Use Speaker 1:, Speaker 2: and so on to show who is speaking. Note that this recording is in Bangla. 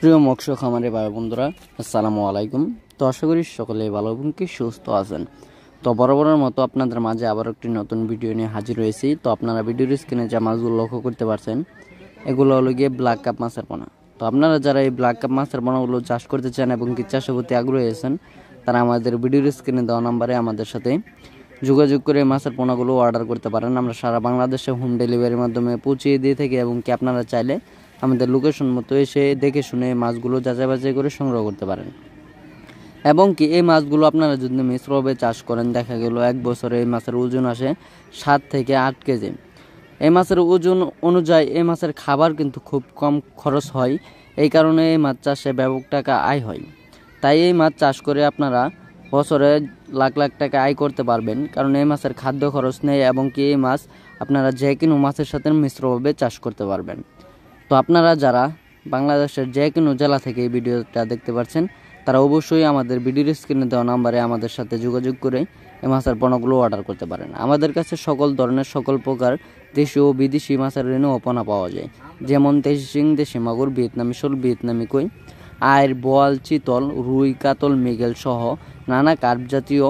Speaker 1: প্রিয় মৎস্য খামারি ভাই বন্ধুরা, আসসালামু আলাইকুম। তো আশা করি সকলে ভালো এবং কি সুস্থ আছেন। তো বরাবরের মতো আপনাদের মাঝে আবার একটি নতুন ভিডিও নিয়ে হাজির হয়েছি। তো আপনারা ভিডিওর স্ক্রিনে যে মাছগুলো লক্ষ্য করতে পারছেন, এগুলো হলো গিয়ে ব্ল্যাক কাপ মাছের পোনা। তো আপনারা যারা এই ব্ল্যাক কাপ মাছের পোনাগুলো চাষ করতে চান এবং কি চাষের প্রতি আগ্রহী আছেন, তারা আমাদের ভিডিওর স্ক্রিনে দেওয়া নাম্বারে আমাদের সাথে যোগাযোগ করে মাছের পোনাগুলো অর্ডার করতে পারেন। আমরা সারা বাংলাদেশে হোম ডেলিভারির মাধ্যমে পৌঁছিয়ে দিয়ে থাকি এবং কি আপনারা চাইলে আমাদের লোকেশন মতো এসে দেখে শুনে মাছগুলো যাচাই বাছাই করে সংগ্রহ করতে পারেন। এবং কি এই মাছগুলো আপনারা যদি মিশ্রভাবে চাষ করেন, দেখা গেল এক বছরে এই মাছের ওজন আসে 7 থেকে 8 কেজি। এই মাছের ওজন অনুযায়ী এই মাছের খাবার কিন্তু খুব কম খরচ হয়, এই কারণে এই মাছ চাষে ব্যাপক টাকা আয় হয়। তাই এই মাছ চাষ করে আপনারা বছরে লাখ লাখ টাকা আয় করতে পারবেন, কারণ এই মাছের খাদ্য খরচ নেই এবং কি এই মাছ আপনারা যে কোনো মাছের সাথে মিশ্রভাবে চাষ করতে পারবেন। তো আপনারা যারা বাংলাদেশের যে কোনো জেলা থেকে এই ভিডিওটা দেখতে পাচ্ছেন, তারা অবশ্যই আমাদের ভিডিওর স্ক্রিনে দেওয়া নাম্বারে আমাদের সাথে যোগাযোগ করে এই মাছের পণ্যগুলো অর্ডার করতে পারেন। আমাদের কাছে সকল ধরনের সকল প্রকার দেশীয় ও বিদেশি মাছের রেণু ও পোনা পাওয়া যায়, যেমন দেশি শিং, দেশি মাগুর, ভিয়েতনামি শোল, ভিয়েতনামি কই, আয়ের, বোয়াল, চিতল, রুই, কাতল, মৃগেল সহ নানা কার্প জাতীয়